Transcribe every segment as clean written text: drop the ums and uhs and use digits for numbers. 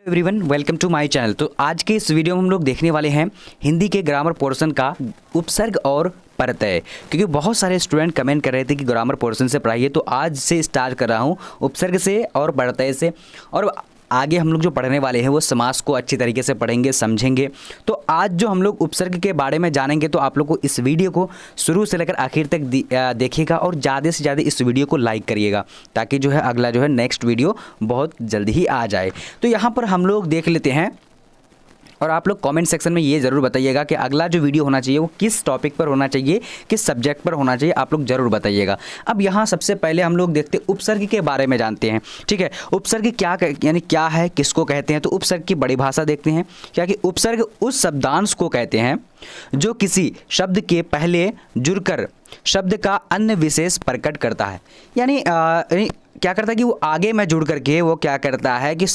Everyone, welcome to my channel. तो आज के इस वीडियो में हम लोग देखने वाले हैं हिंदी के ग्रामर पोर्शन का उपसर्ग और प्रत्यय। क्योंकि बहुत सारे स्टूडेंट कमेंट कर रहे थे कि ग्रामर पोर्शन से पढ़ाइए, तो आज से स्टार्ट कर रहा हूं उपसर्ग से और प्रत्यय से। और आगे हम लोग जो पढ़ने वाले हैं वो समास को अच्छी तरीके से पढ़ेंगे, समझेंगे। तो आज जो हम लोग उपसर्ग के बारे में जानेंगे, तो आप लोग को इस वीडियो को शुरू से लेकर आखिर तक देखिएगा और ज़्यादा से ज़्यादा इस वीडियो को लाइक करिएगा, ताकि जो है अगला जो है नेक्स्ट वीडियो बहुत जल्दी ही आ जाए। तो यहाँ पर हम लोग देख लेते हैं और आप लोग कमेंट सेक्शन में ये ज़रूर बताइएगा कि अगला जो वीडियो होना चाहिए वो किस टॉपिक पर होना चाहिए, किस सब्जेक्ट पर होना चाहिए, आप लोग ज़रूर बताइएगा। अब यहाँ सबसे पहले हम लोग देखते हैं उपसर्ग के बारे में जानते हैं। ठीक है, उपसर्ग क्या है, किसको कहते हैं। तो उपसर्ग की बड़ी भाषा देखते हैं। क्या कि उपसर्ग उस शब्दांश को कहते हैं जो किसी शब्द के पहले जुड़कर शब्द का अन्य विशेष प्रकट करता है। यानी क्या करता है कि वो आगे में जुड़ करके वो क्या करता है कि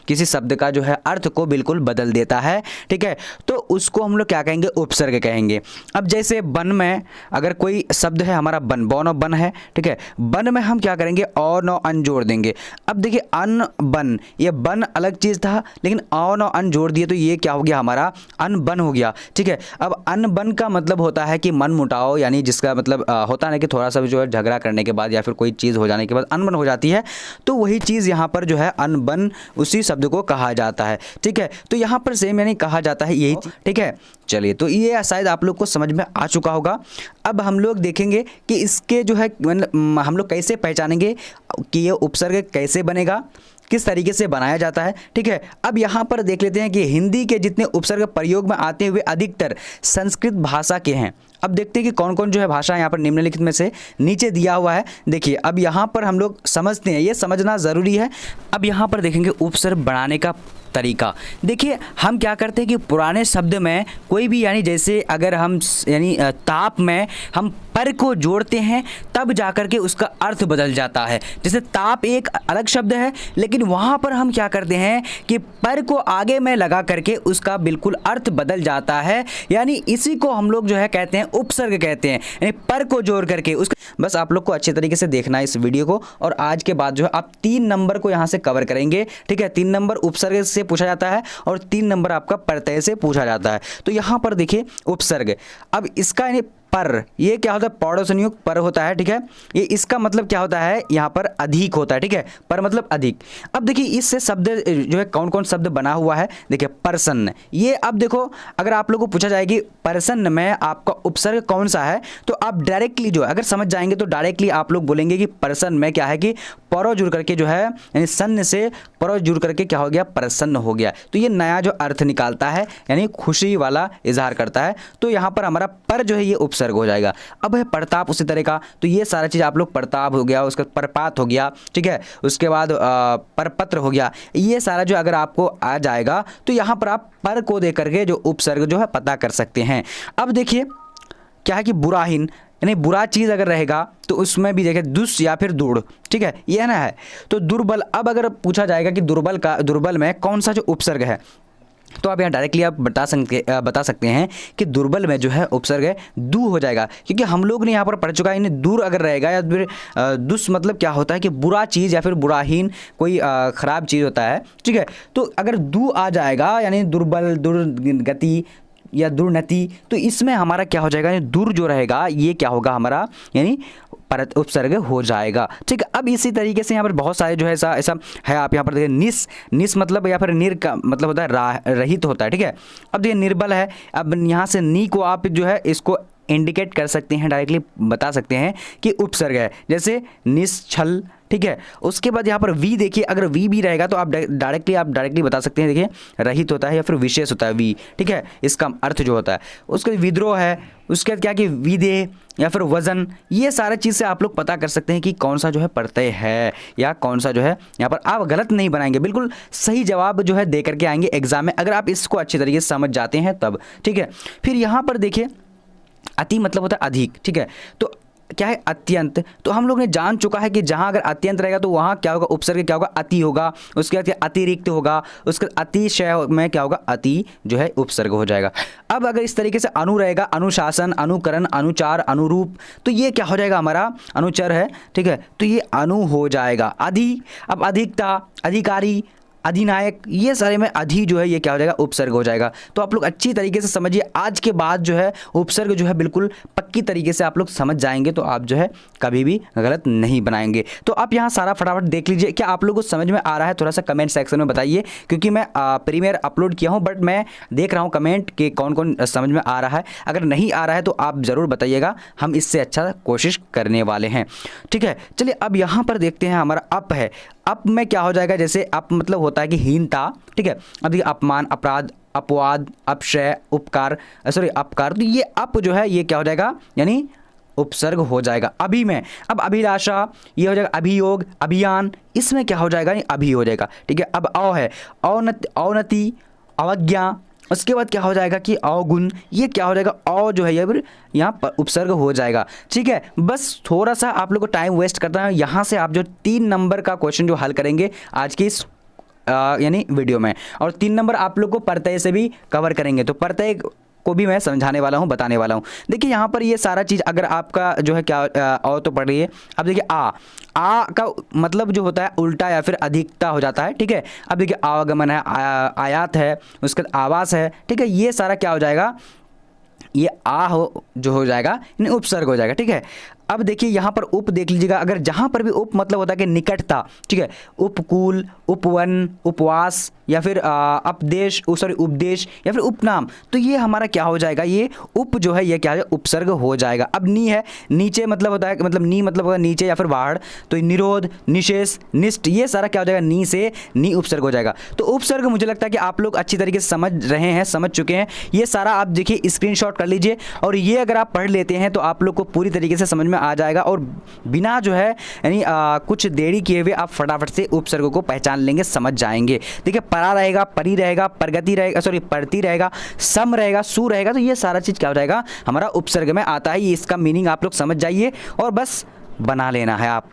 किसी शब्द का जो है अर्थ को बिल्कुल बदल देता है। ठीक है, तो उसको हम लोग क्या कहेंगे, उपसर्ग कहेंगे। अब जैसे बन में अगर कोई शब्द है हमारा बन, बौन और बन है। ठीक है, बन में हम क्या करेंगे, औ नौ अन जोड़ देंगे। अब देखिए अन बन, ये बन अलग चीज़ था, लेकिन औ नौ अन जोड़ दिए तो ये क्या हो गया, हमारा अन बन हो गया। ठीक है, अब अन बन का मतलब होता है कि मन मुटाओ, यानी जिसका मतलब होता है कि थोड़ा सा जो है झगड़ा करने के बाद या फिर कोई चीज़ हो जाने के बाद अनबन हो जाती है, तो वही चीज़ यहाँ पर जो है अनबन उसी शब्द को कहा जाता है। ठीक है, तो यहाँ पर सेम यानी कहा जाता है यही। ठीक है, चलिए, तो ये शायद आप लोग को समझ में आ चुका होगा। अब हम लोग देखेंगे कि इसके जो है हम लोग कैसे पहचानेंगे कि ये उपसर्ग कैसे बनेगा, किस तरीके से बनाया जाता है। ठीक है, अब यहाँ पर देख लेते हैं कि हिंदी के जितने उपसर्ग प्रयोग में आते हुए अधिकतर संस्कृत भाषा के हैं। अब देखते हैं कि कौन कौन जो है भाषा यहाँ पर निम्नलिखित में से नीचे दिया हुआ है। देखिए, अब यहाँ पर हम लोग समझते हैं, ये समझना ज़रूरी है। अब यहाँ पर देखेंगे उपसर्ग बनाने का तरीका। देखिए, हम क्या करते हैं कि पुराने शब्द में कोई भी, यानी जैसे अगर हम यानी ताप में हम पर को जोड़ते हैं तब जाकर के उसका अर्थ बदल जाता है। जैसे ताप एक अलग शब्द है, लेकिन वहाँ पर हम क्या करते हैं कि पर को आगे में लगा करके उसका बिल्कुल अर्थ बदल जाता है। यानी इसी को हम लोग जो है कहते हैं उपसर्ग कहते हैं, यानी पर को जोड़ करके उसका। बस आप लोग को अच्छे तरीके से देखना है इस वीडियो को, और आज के बाद जो है आप 3 नंबर को यहाँ से कवर करेंगे। ठीक है, 3 नंबर उपसर्ग से पूछा जाता है और 3 नंबर आपका प्रत्यय से पूछा जाता है। तो यहाँ पर देखिए उपसर्ग, अब इसका यानी पर, ये क्या होता है, पौड़ों से नियुक्त पर होता है। ठीक है, ये इसका मतलब क्या होता है, यहाँ पर अधिक होता है। ठीक है, पर मतलब अधिक। अब देखिए इससे शब्द जो है कौन कौन शब्द बना हुआ है। देखिए प्रसन्न, ये अब देखो अगर आप लोगों को पूछा जाए कि प्रसन्न में आपका उपसर्ग कौन सा है, तो आप डायरेक्टली जो अगर समझ जाएंगे तो डायरेक्टली आप लोग बोलेंगे कि प्रसन्न में क्या है कि परो जुड़ करके जो है, यानी सन्न से परो जुड़ करके क्या हो गया, प्रसन्न हो गया। तो ये नया जो अर्थ निकालता है, यानी खुशी वाला इजहार करता है। तो यहाँ पर हमारा पर जो है ये उपसर्ग हो जाएगा। अब है प्रताप, उसी तरह का। तो ये सारा चीज़ आप लोग, प्रताप हो गया, उसका परपात हो गया। ठीक है, उसके बाद परपत्र हो गया। ये सारा जो अगर आपको आ जाएगा तो यहाँ पर आप पर को दे करके जो उपसर्ग जो है पता कर सकते हैं। अब देखिए क्या है कि बुराहीन, यानी बुरा चीज़ अगर रहेगा तो उसमें भी देखिए दुष्ट या फिर दूढ़। ठीक है, ये ना है। तो दुर्बल, अब अगर पूछा जाएगा कि दुर्बल में कौन सा जो उपसर्ग है, तो आप यहाँ डायरेक्टली आप बता सकते हैं कि दुर्बल में जो है उपसर्ग है दू हो जाएगा। क्योंकि हम लोग ने यहाँ पर पढ़ चुका है, यानी दूर अगर रहेगा या फिर दुष्ट मतलब क्या होता है कि बुरा चीज़ या फिर बुराहीन कोई ख़राब चीज़ होता है। ठीक है, तो अगर दू आ जाएगा यानी दुर्बल, दुर्गति या दुर्नति, तो इसमें हमारा क्या हो जाएगा, यानी दूर जो रहेगा ये क्या होगा हमारा, यानी परत उपसर्ग हो जाएगा। ठीक है, अब इसी तरीके से यहाँ पर बहुत सारे जो है ऐसा है। आप यहाँ पर देखिए निस मतलब या फिर निर का मतलब होता है रहित होता है। ठीक है, अब देखिए निर्बल है। अब यहाँ से नी को आप जो है इसको इंडिकेट कर सकते हैं, डायरेक्टली बता सकते हैं कि उपसर्ग है, जैसे निश्छल। ठीक है, उसके बाद यहाँ पर वी देखिए, अगर वी भी रहेगा तो आप डायरेक्टली बता सकते हैं। देखिए रहित होता है या फिर विशेष होता है वी। ठीक है, इसका अर्थ जो होता है। उसके विद्रोह है, उसके बाद क्या कि विदेह या फिर वजन, ये सारा चीज़ से आप लोग पता कर सकते हैं कि कौन सा जो है प्रत्यय है या कौन सा जो है। यहाँ पर आप गलत नहीं बनाएंगे, बिल्कुल सही जवाब जो है दे करके आएंगे एग्जाम में, अगर आप इसको अच्छी तरीके से समझ जाते हैं तब। ठीक है, फिर यहाँ पर देखिए अति मतलब होता है अधिक। ठीक है, तो क्या है अत्यंत, तो हम लोग ने जान चुका है कि जहाँ अगर अत्यंत रहेगा तो वहाँ क्या होगा, उपसर्ग क्या होगा, अति होगा। उसके बाद अतिरिक्त होगा, उसके अतिशय में क्या होगा, अति जो है उपसर्ग हो जाएगा। अब अगर इस तरीके से अनु रहेगा, अनुशासन, अनुकरण, अनुचार, अनुरूप, तो ये क्या हो जाएगा हमारा अनुचर है। ठीक है, तो ये अनु हो जाएगा। अधि, अब अधिकता, अधिकारी, अधिनायक, ये सारे में अधि जो है ये क्या हो जाएगा, उपसर्ग हो जाएगा। तो आप लोग अच्छी तरीके से समझिए, आज के बाद जो है उपसर्ग जो है बिल्कुल पक्की तरीके से आप लोग समझ जाएंगे, तो आप जो है कभी भी गलत नहीं बनाएंगे। तो आप यहाँ सारा फटाफट देख लीजिए, क्या आप लोगों को समझ में आ रहा है? थोड़ा सा कमेंट सेक्शन में बताइए, क्योंकि मैं प्रीमियर अपलोड किया हूँ, बट मैं देख रहा हूँ कमेंट कि कौन कौन समझ में आ रहा है। अगर नहीं आ रहा है तो आप ज़रूर बताइएगा, हम इससे अच्छा कोशिश करने वाले हैं। ठीक है, चलिए अब यहाँ पर देखते हैं, हमारा अप है। अप में क्या हो जाएगा, जैसे अप मतलब होता है कि हीनता। ठीक है, अब देखिए अपमान, अपराध, अपवाद, अपशय, उपकार, सॉरी अपकार, तो ये अप जो है ये क्या हो जाएगा, यानी उपसर्ग हो जाएगा। अभी में अब अभिलाषा, ये हो जाएगा अभियोग, अभियान, इसमें क्या हो जाएगा, यानी अभी हो जाएगा। ठीक है, अब अव है, अवनति, अवज्ञा, उसके बाद क्या हो जाएगा कि अवगुण, ये क्या हो जाएगा, अव जो है ये फिर यहाँ पर उपसर्ग हो जाएगा। ठीक है, बस थोड़ा सा आप लोग को टाइम वेस्ट करना है। यहाँ से आप जो 3 नंबर का क्वेश्चन जो हल करेंगे आज की इस यानी वीडियो में, और 3 नंबर आप लोग को प्रत्यय से भी कवर करेंगे, तो प्रत्यय को भी मैं समझाने वाला हूँ, बताने वाला हूँ। देखिए यहाँ पर ये सारा चीज़ अगर आपका जो है क्या और तो पढ़ रही है। अब देखिए आ का मतलब जो होता है उल्टा या फिर अधिकता हो जाता है। ठीक है, अब देखिए आवागमन है, आयात है, उसके बाद आवास है। ठीक है, ये सारा क्या हो जाएगा, ये जो हो जाएगा यानी उपसर्ग हो जाएगा। ठीक है, अब देखिए यहाँ पर उप देख लीजिएगा, अगर जहाँ पर भी उप मतलब होता है कि निकटता। ठीक है, उपकूल, उपवन, उपवास, या फिर अपदेश, सॉरी उपदेश, या फिर उपनाम, तो ये हमारा क्या हो जाएगा, ये उप जो है ये क्या है, उपसर्ग हो जाएगा। अब नी है, नीचे मतलब होता है, मतलब नी मतलब होगा नीचे या फिर बाहर, तो निरोध, निषेध, निष्ठ, ये सारा क्या हो जाएगा, नी से नी उपसर्ग हो जाएगा। तो उपसर्ग मुझे लगता है कि आप लोग अच्छी तरीके से समझ रहे हैं, समझ चुके हैं। ये सारा आप देखिए स्क्रीनशॉट कर लीजिए, और ये अगर आप पढ़ लेते हैं तो आप लोग को पूरी तरीके से समझ में आ जाएगा, और बिना जो है यानी कुछ देरी किए हुए आप फटाफट से उपसर्गों को पहचान लेंगे, समझ जाएंगे। देखिए परा रहेगा, परी रहेगा, प्रगति रहेगा, सॉरी परती रहेगा, सम रहेगा, सु रहेगा, तो ये सारा चीज़ क्या हो जाएगा, हमारा उपसर्ग में आता है। ये इसका मीनिंग आप लोग समझ जाइए और बस बना लेना है आप।